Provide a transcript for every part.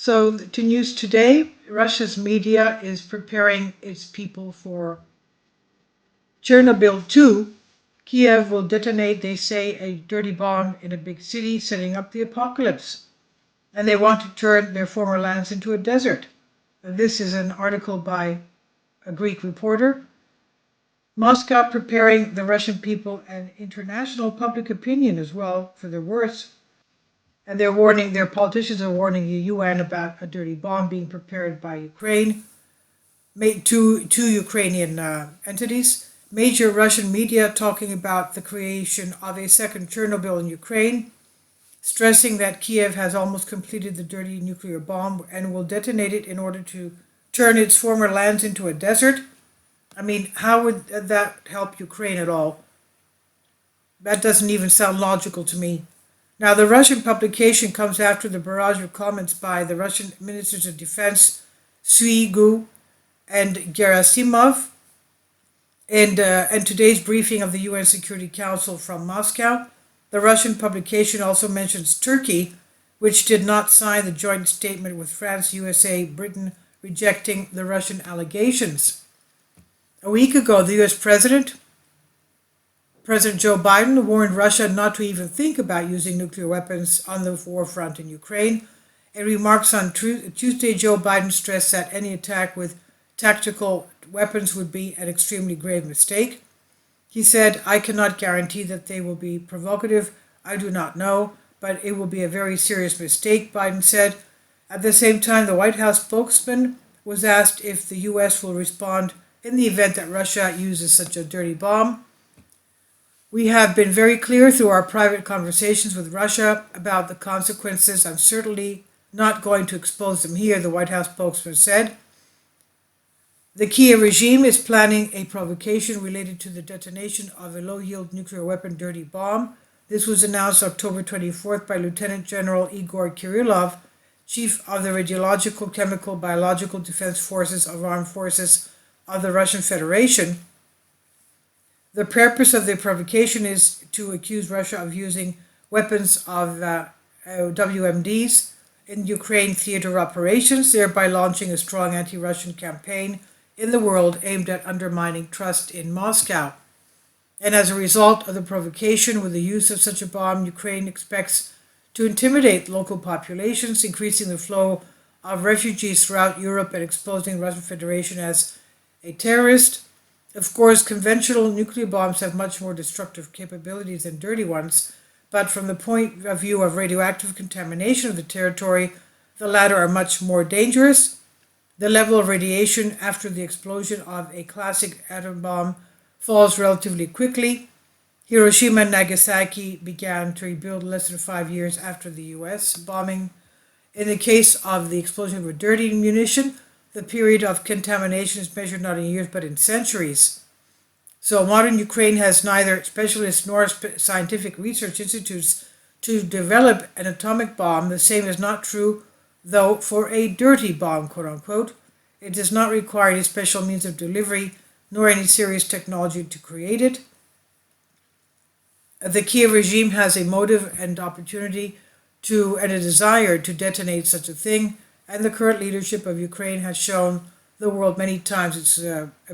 So, to news today, Russia's media is preparing its people for Chernobyl 2. Kiev will detonate, they say, a dirty bomb in a big city, setting up the apocalypse. And they want to turn their former lands into a desert. This is an article by a Greek reporter. Moscow preparing the Russian people and international public opinion as well for the worst. And their politicians are warning the UN about a dirty bomb being prepared by Ukraine, made two Ukrainian entities. Major Russian media talking about the creation of a second Chernobyl in Ukraine, stressing that Kiev has almost completed the dirty nuclear bomb and will detonate it in order to turn its former lands into a desert. I mean, how would that help Ukraine at all? That doesn't even sound logical to me. Now, the Russian publication comes after the barrage of comments by the Russian ministers of defense, Shoigu and Gerasimov, and today's briefing of the UN Security Council from Moscow. The Russian publication also mentions Turkey, which did not sign the joint statement with France, USA, Britain, rejecting the Russian allegations. A week ago, the US President Joe Biden warned Russia not to even think about using nuclear weapons on the war front in Ukraine. In remarks on Tuesday, Joe Biden stressed that any attack with tactical weapons would be an extremely grave mistake. He said, "I cannot guarantee that they will be provocative. I do not know, but it will be a very serious mistake," Biden said. At the same time, the White House spokesman was asked if the U.S. will respond in the event that Russia uses such a dirty bomb. "We have been very clear through our private conversations with Russia about the consequences. I'm certainly not going to expose them here," the White House spokesman said. The Kyiv regime is planning a provocation related to the detonation of a low-yield nuclear weapon dirty bomb. This was announced October 24th by Lieutenant General Igor Kirillov, chief of the Radiological, Chemical, Biological Defense Forces of Armed Forces of the Russian Federation. The purpose of the provocation is to accuse Russia of using weapons of WMDs in Ukraine theater operations, thereby launching a strong anti-Russian campaign in the world aimed at undermining trust in Moscow. And as a result of the provocation with the use of such a bomb, Ukraine expects to intimidate local populations, increasing the flow of refugees throughout Europe and exposing the Russian Federation as a terrorist. Of course, conventional nuclear bombs have much more destructive capabilities than dirty ones, but from the point of view of radioactive contamination of the territory, the latter are much more dangerous. The level of radiation after the explosion of a classic atom bomb falls relatively quickly. Hiroshima and Nagasaki began to rebuild less than 5 years after the US bombing. In the case of the explosion of a dirty munition, the period of contamination is measured not in years but in centuries. So modern Ukraine has neither specialists nor scientific research institutes to develop an atomic bomb. The same is not true, though, for a dirty bomb, quote unquote. It does not require any special means of delivery nor any serious technology to create it. The Kiev regime has a motive and opportunity and a desire to detonate such a thing, and the current leadership of Ukraine has shown the world many times its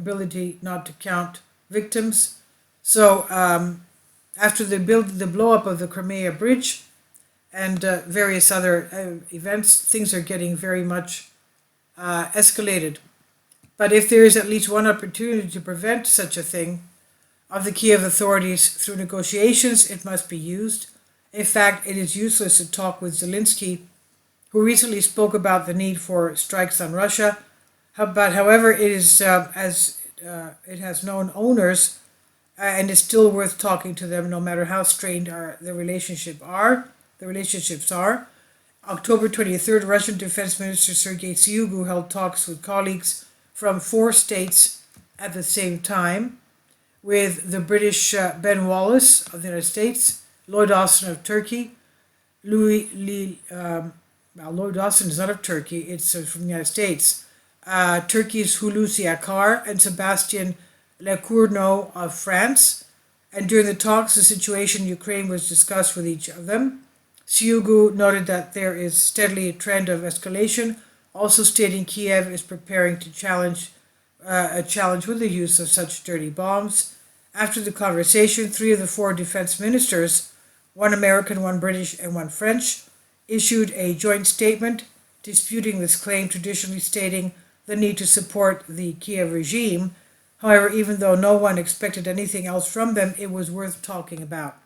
ability not to count victims. So after the blow-up of the Crimea Bridge and various other events, things are getting very much escalated. But if there is at least one opportunity to prevent such a thing of the Kiev authorities through negotiations, it must be used. In fact, it is useless to talk with Zelensky, who recently spoke about the need for strikes on Russia. But however, it is as it has known owners, and it's still worth talking to them, no matter how strained the relationships are. October 23rd, Russian Defense Minister Sergei Shoigu held talks with colleagues from 4 states at the same time, with the British Ben Wallace of the United States, Lloyd Austin of Turkey, Lloyd Austin is not of Turkey, it's from the United States, Turkey's Hulusi Akar, and Sebastian Lecourneau of France. And during the talks, the situation in Ukraine was discussed with each of them. Syugu noted that there is steadily a trend of escalation, also stating Kyiv is preparing to challenge a challenge with the use of such dirty bombs. After the conversation, 3 of the 4 defense ministers, 1 American, 1 British, and 1 French, issued a joint statement disputing this claim, traditionally stating the need to support the Kyiv regime. However, even though no one expected anything else from them, it was worth talking about.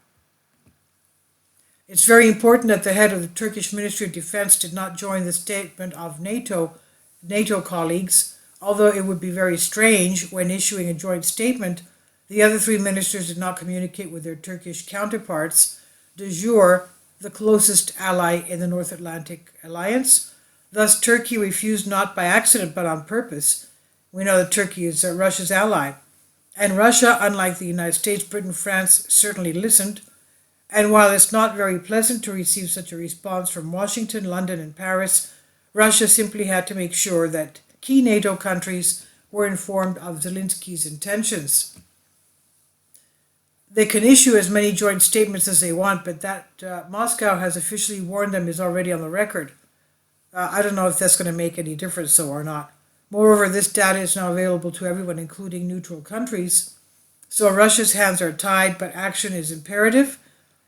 It's very important that the head of the Turkish Ministry of Defense did not join the statement of NATO colleagues, although it would be very strange when issuing a joint statement. The other 3 ministers did not communicate with their Turkish counterparts, de jure the closest ally in the North Atlantic Alliance. Thus, Turkey refused not by accident but on purpose. We know that Turkey is Russia's ally. And Russia, unlike the United States, Britain, France, certainly listened. And while it's not very pleasant to receive such a response from Washington, London, and Paris, Russia simply had to make sure that key NATO countries were informed of Zelensky's intentions. They can issue as many joint statements as they want, but that Moscow has officially warned them is already on the record. I don't know if that's going to make any difference, so or not. Moreover, this data is now available to everyone, including neutral countries. So Russia's hands are tied, but action is imperative.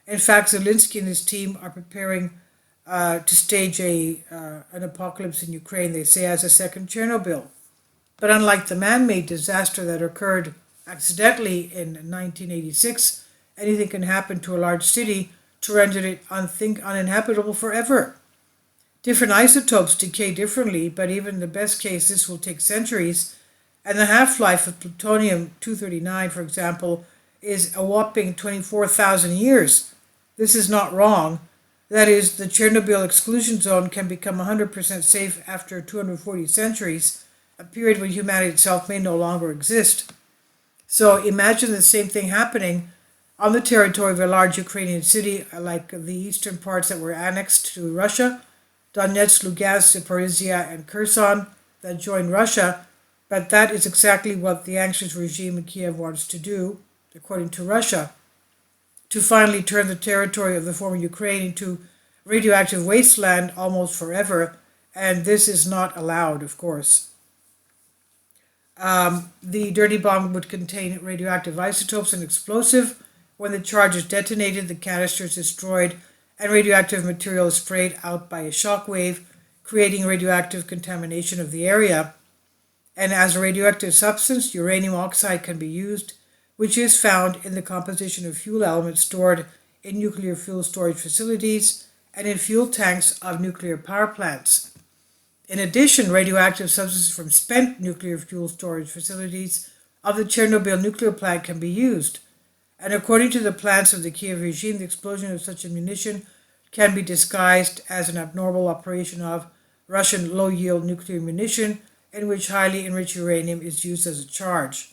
In fact, Zelensky and his team are preparing to stage an apocalypse in Ukraine, they say, as a second Chernobyl. But unlike the man-made disaster that occurred accidentally in 1986, anything can happen to a large city to render it uninhabitable forever. Different isotopes decay differently, but even in the best case, this will take centuries. And the half-life of plutonium-239, for example, is a whopping 24,000 years. This is not wrong. That is, the Chernobyl exclusion zone can become 100% safe after 240 centuries, a period when humanity itself may no longer exist. So imagine the same thing happening on the territory of a large Ukrainian city like the eastern parts that were annexed to Russia, Donetsk, Lugansk, Zaporizhia, and Kherson, that joined Russia. But that is exactly what the anxious regime in Kyiv wants to do, according to Russia, to finally turn the territory of the former Ukraine into radioactive wasteland almost forever, and this is not allowed, of course. The dirty bomb would contain radioactive isotopes and explosive. When the charge is detonated, the canister is destroyed, and radioactive material is sprayed out by a shock wave, creating radioactive contamination of the area. And as a radioactive substance, uranium oxide can be used, which is found in the composition of fuel elements stored in nuclear fuel storage facilities and in fuel tanks of nuclear power plants. In addition, radioactive substances from spent nuclear fuel storage facilities of the Chernobyl nuclear plant can be used. And according to the plans of the Kyiv regime, the explosion of such ammunition can be disguised as an abnormal operation of Russian low-yield nuclear munition in which highly enriched uranium is used as a charge.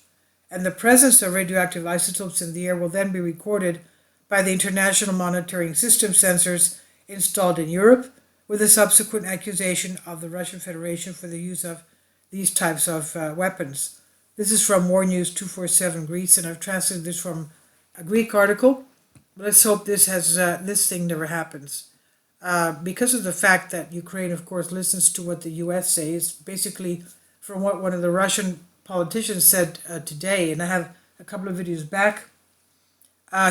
And the presence of radioactive isotopes in the air will then be recorded by the International Monitoring System sensors installed in Europe, with a subsequent accusation of the Russian Federation for the use of these types of weapons. This is from War News 247 Greece, and I've translated this from a Greek article. Let's hope this thing never happens. Because of the fact that Ukraine, of course, listens to what the U.S. says, basically from what one of the Russian politicians said today, and I have a couple of videos back,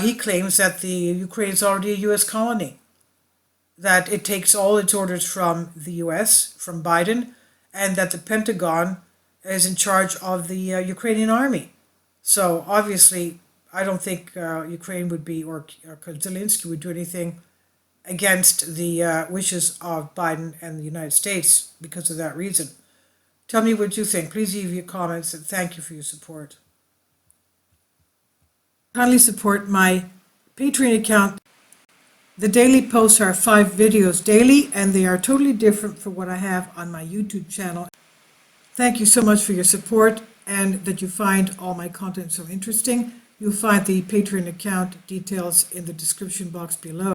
he claims that the Ukraine is already a U.S. colony, that it takes all its orders from the U.S., from Biden, and that the Pentagon is in charge of the Ukrainian army. So obviously, I don't think Ukraine would be, or Zelensky would do anything against the wishes of Biden and the United States because of that reason. Tell me what you think. Please leave your comments, and thank you for your support. Kindly support my Patreon account. The daily posts are 5 videos daily, and they are totally different from what I have on my YouTube channel. Thank you so much for your support, and that you find all my content so interesting. You'll find the Patreon account details in the description box below.